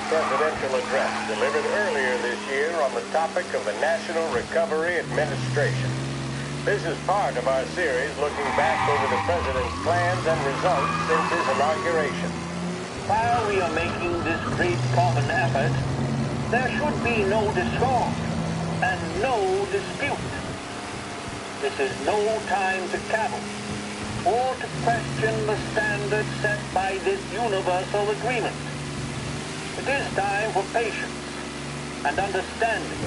presidential address delivered earlier this year on the topic of the National Recovery Administration. This is part of our series looking back over the president's plans and results since his inauguration. While we are making this great common effort, there should be no discord and no dispute. This is no time to cavil or to question the standards set by this universal agreement. It is time for patience and understanding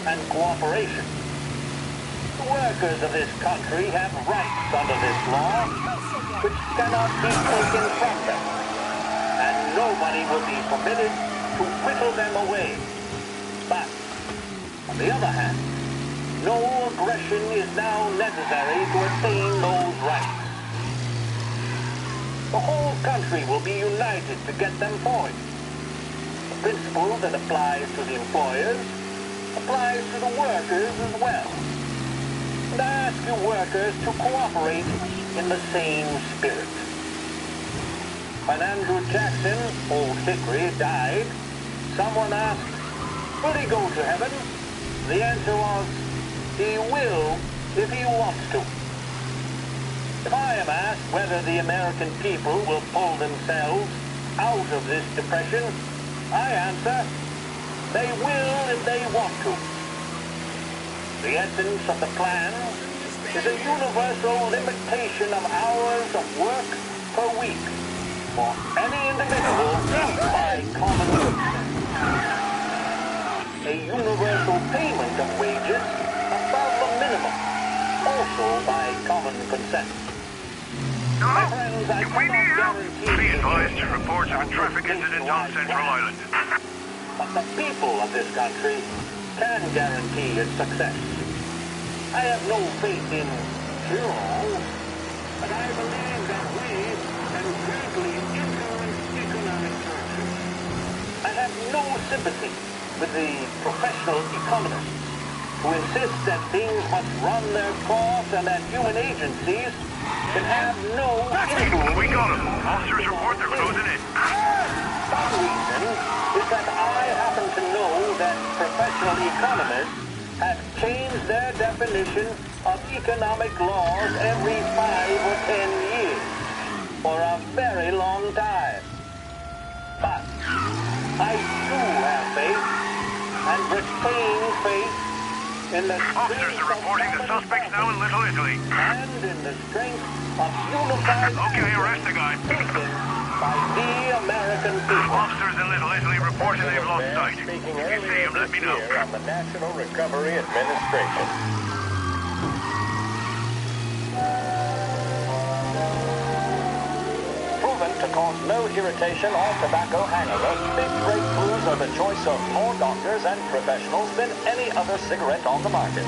and cooperation. The workers of this country have rights under this law which cannot be taken from them, and nobody will be permitted to whittle them away. But, on the other hand, no aggression is now necessary to attain those rights. The whole country will be united to get them forward. The principle that applies to the employers applies to the workers as well. And I ask you workers to cooperate in the same spirit. When Andrew Jackson, Old Hickory, died, someone asked, will he go to heaven? The answer was, he will if he wants to. If I am asked whether the American people will pull themselves out of this depression, I answer, they will if they want to. The essence of the plan is a universal limitation of hours of work per week for any individual by common consent. A universal payment of wages above the minimum, also by common consent. My friends, I cannot guarantee... Be advised, reports of a traffic incident on Central Island. But the people of this country can guarantee its success. I have no faith in heroes, but I believe that we can greatly influence economic forces. I have no sympathy with the professional economists who insist that things must run their course and that human agencies can have no influence. We got him. Officers report they're closing in. Some reason is that I happen to know that professional economists have changed their definition of economic laws every 5 or 10 years for a very long time. But I do have faith and retain faith in the Officers are reporting the suspects now in Little Italy. And in the strength of unified Okay, arrest the guy. taken by the American people. Officers in Little Italy reporting they've lost sight. Speaking If you see earlier him, let this me know. year on the National Recovery Administration. Proven to cause no irritation or tobacco hangover, big breakthroughs are the choice of more doctors and professionals than any other cigarette on the market.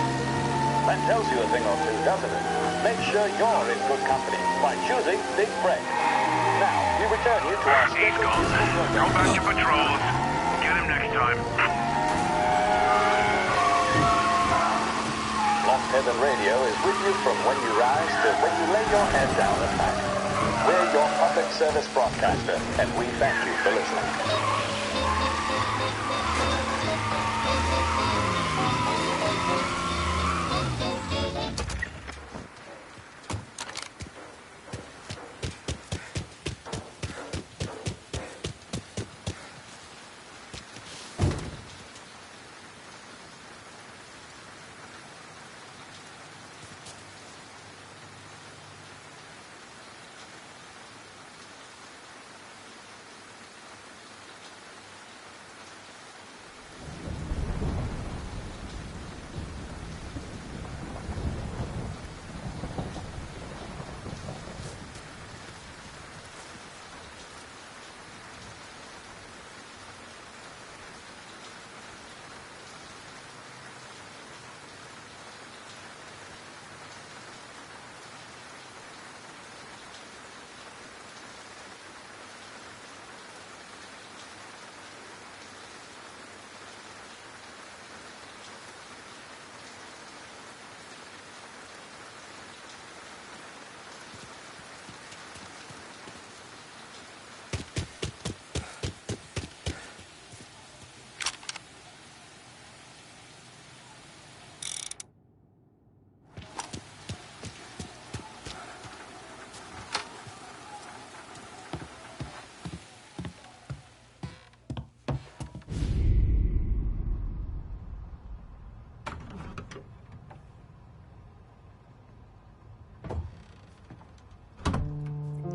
That tells you a thing or two, doesn't it? Make sure you're in good company by choosing Big Break. Now, we return you to our He's gone. Go back to patrols. Get him next time. Lost Heaven Radio is with you from when you rise to when you lay your head down at night. We're your public service broadcaster, and we thank you for listening.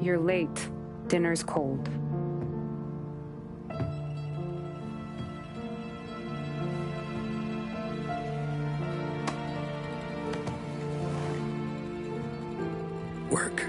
You're late. Dinner's cold. Work.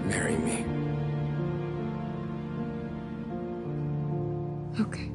Marry me. Okay.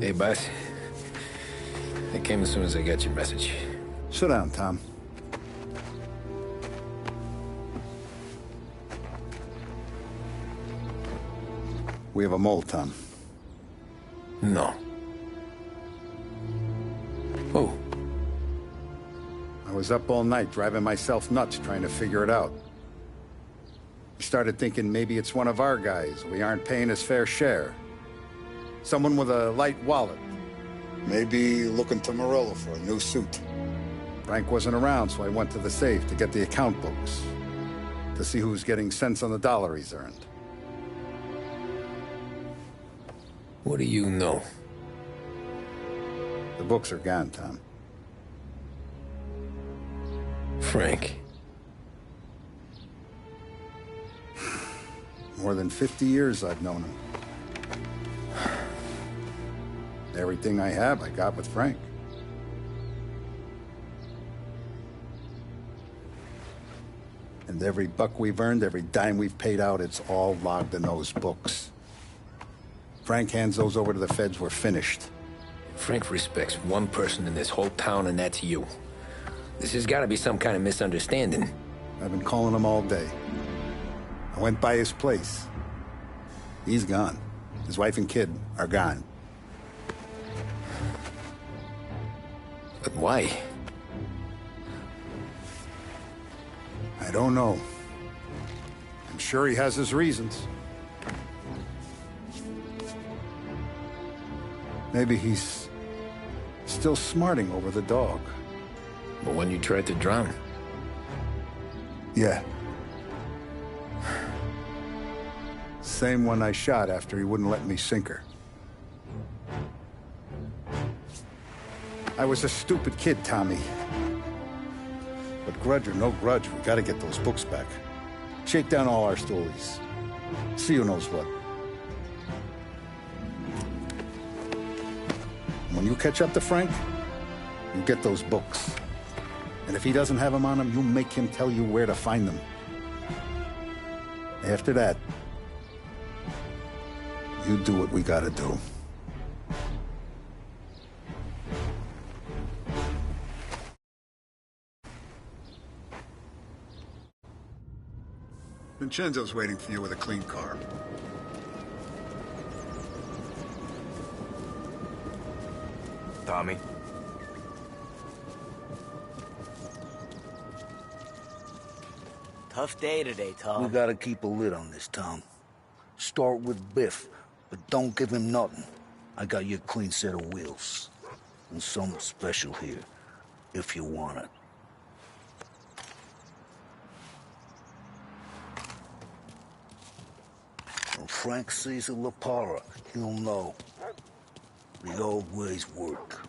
Hey, boss. I came as soon as I got your message. Sit down, Tom. We have a mole, Tom. No. Oh. I was up all night driving myself nuts trying to figure it out. I started thinking maybe it's one of our guys. We aren't paying his fair share. Someone with a light wallet. Maybe looking to Morello for a new suit. Frank wasn't around, so I went to the safe to get the account books. To see who's getting cents on the dollar he's earned. What do you know? The books are gone, Tom. Frank. More than 50 years I've known him. Everything I have, I got with Frank. And every buck we've earned, every dime we've paid out, it's all logged in those books. Frank hands those over to the feds, we're finished. Frank respects one person in this whole town, and that's you. This has got to be some kind of misunderstanding. I've been calling him all day. I went by his place. He's gone. His wife and kid are gone. But why? I don't know. I'm sure he has his reasons. Maybe he's still smarting over the dog. But when you tried to drown? Yeah. Same one I shot after he wouldn't let me sink her. I was a stupid kid, Tommy. But grudge or no grudge, we gotta get those books back. Shake down all our stories. See who knows what. When you catch up to Frank, you get those books. And if he doesn't have them on him, you make him tell you where to find them. After that, you do what we gotta do. Vincenzo's waiting for you with a clean car. Tommy? Tough day today, Tom. We gotta keep a lid on this, Tom. Start with Biff, but don't give him nothing. I got you a clean set of wheels. And something special here, if you want it. When Frank sees a La Parra, he'll know. The old ways work.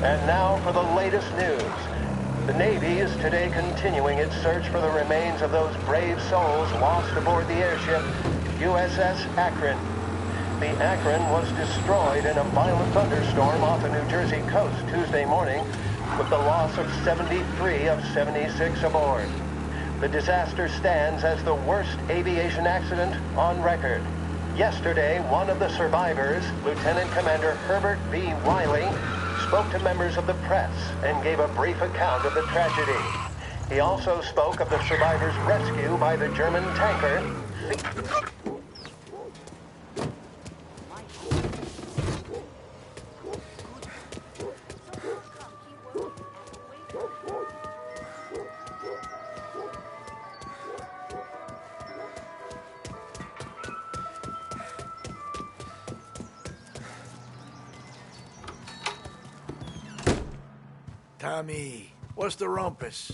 And now for the latest news. The Navy is today continuing its search for the remains of those brave souls lost aboard the airship USS Akron. The Akron was destroyed in a violent thunderstorm off the New Jersey coast Tuesday morning, with the loss of 73 of 76 aboard. The disaster stands as the worst aviation accident on record. Yesterday, one of the survivors, Lieutenant Commander Herbert B. Wiley, spoke to members of the press and gave a brief account of the tragedy. He also spoke of the survivors' rescue by the German tanker. Tommy, what's the rumpus?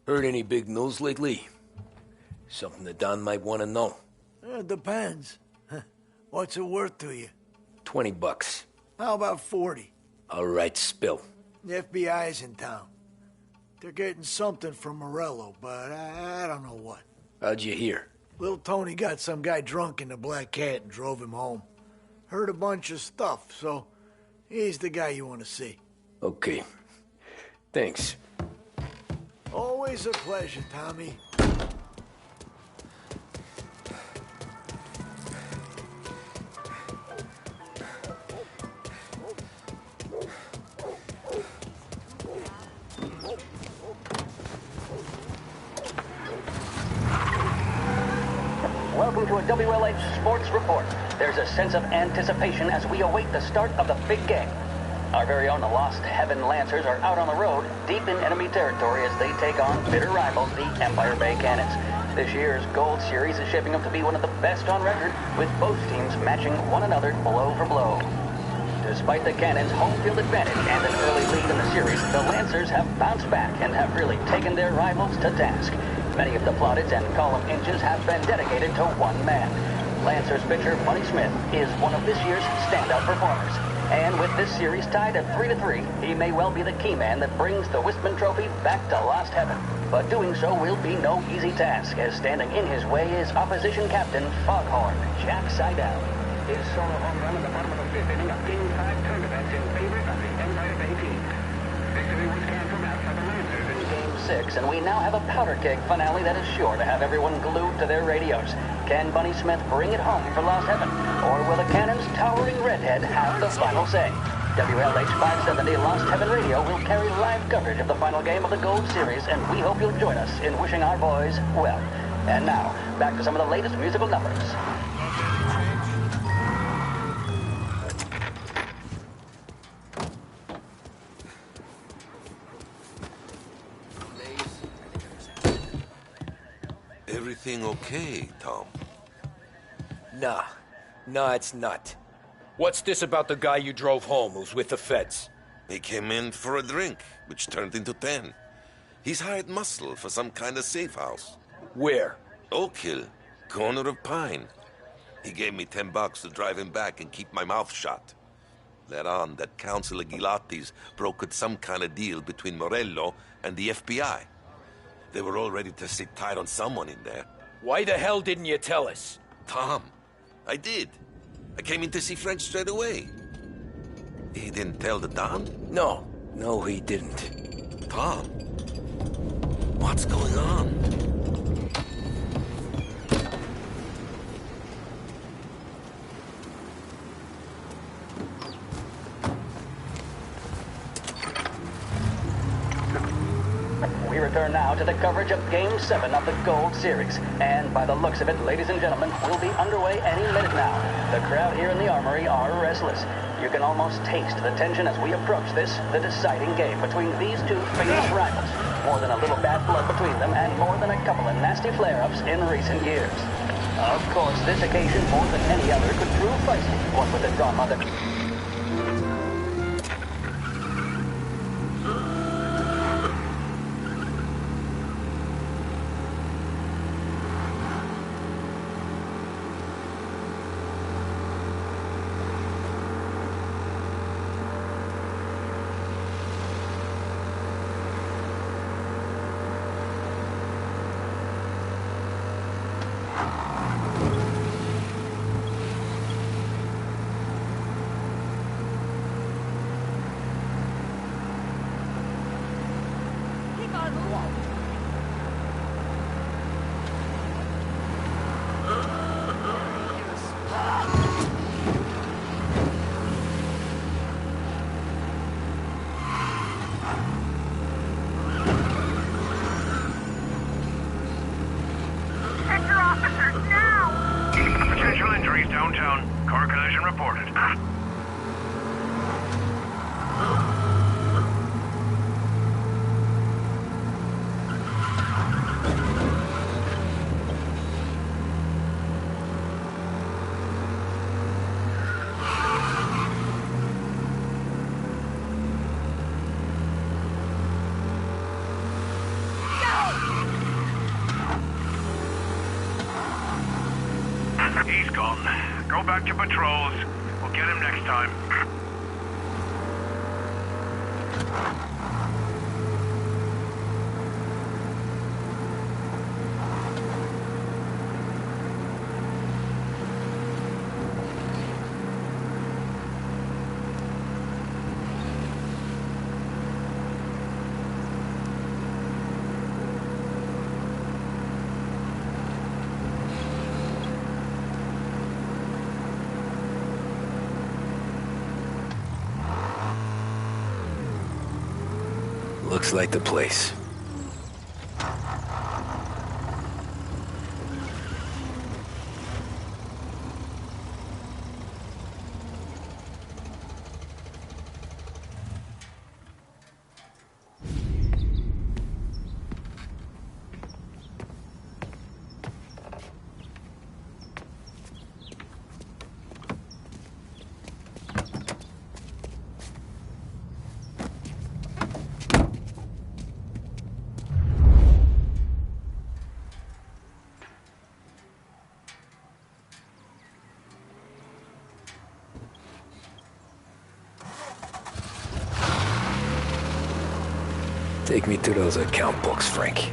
Heard any big news lately? Something that Don might want to know. It depends. What's it worth to you? $20. How about 40? All right, spill. The FBI's in town. They're getting something from Morello, but I don't know what. How'd you hear? Little Tony got some guy drunk in the Black Cat and drove him home. Heard a bunch of stuff, so he's the guy you want to see. Okay. Thanks. Always a pleasure, Tommy. Welcome to a WLH Sports Report. There's a sense of anticipation as we await the start of the big game. Our very own Lost Heaven Lancers are out on the road, deep in enemy territory as they take on bitter rivals, the Empire Bay Cannons. This year's Gold Series is shaping up to be one of the best on record, with both teams matching one another blow for blow. Despite the Cannons' home field advantage and an early lead in the series, the Lancers have bounced back and have really taken their rivals to task. Many of the plaudits and column inches have been dedicated to one man. Lancers pitcher Bunny Smith is one of this year's standout performers. And with this series tied at 3-3, he may well be the key man that brings the Wistman Trophy back to Lost Heaven. But doing so will be no easy task, as standing in his way is opposition captain Foghorn Jack Seidel. His solo home run in the bottom of the fifth inning of Game 5 tournaments in favor of the Empire Bay team. Victory was canceled out for the Lancers in Game 6, and we now have a powder keg finale that is sure to have everyone glued to their radios. Can Bunny Smith bring it home for Lost Heaven? Or will the Cannon's towering redhead have the final say? WLH 570 Lost Heaven Radio will carry live coverage of the final game of the Gold Series, and we hope you'll join us in wishing our boys well. And now, back to some of the latest musical numbers. Everything okay, Tom? Nah, it's not. What's this about the guy you drove home who's with the feds? He came in for a drink, which turned into 10. He's hired muscle for some kind of safe house. Where? Oak Hill, corner of Pine. He gave me $10 to drive him back and keep my mouth shut. Let on that Councilor Gilatti's brokered some kind of deal between Morello and the FBI. They were all ready to sit tight on someone in there. Why the hell didn't you tell us? Tom, I did. I came in to see French straight away. He didn't tell the Don? No, he didn't. Tom, what's going on? We return now to the coverage of Game 7 of the Gold Series. And by the looks of it, ladies and gentlemen, we'll be underway any minute now. The crowd here in the Armory are restless. You can almost taste the tension as we approach this, the deciding game between these two famous rivals. More than a little bad blood between them, and more than a couple of nasty flare-ups in recent years. Of course, this occasion, more than any other, could prove feisty, what with the drama that... down. Go back to patrols. We'll get him next time. Looks like the place. Take me to those account books, Frank.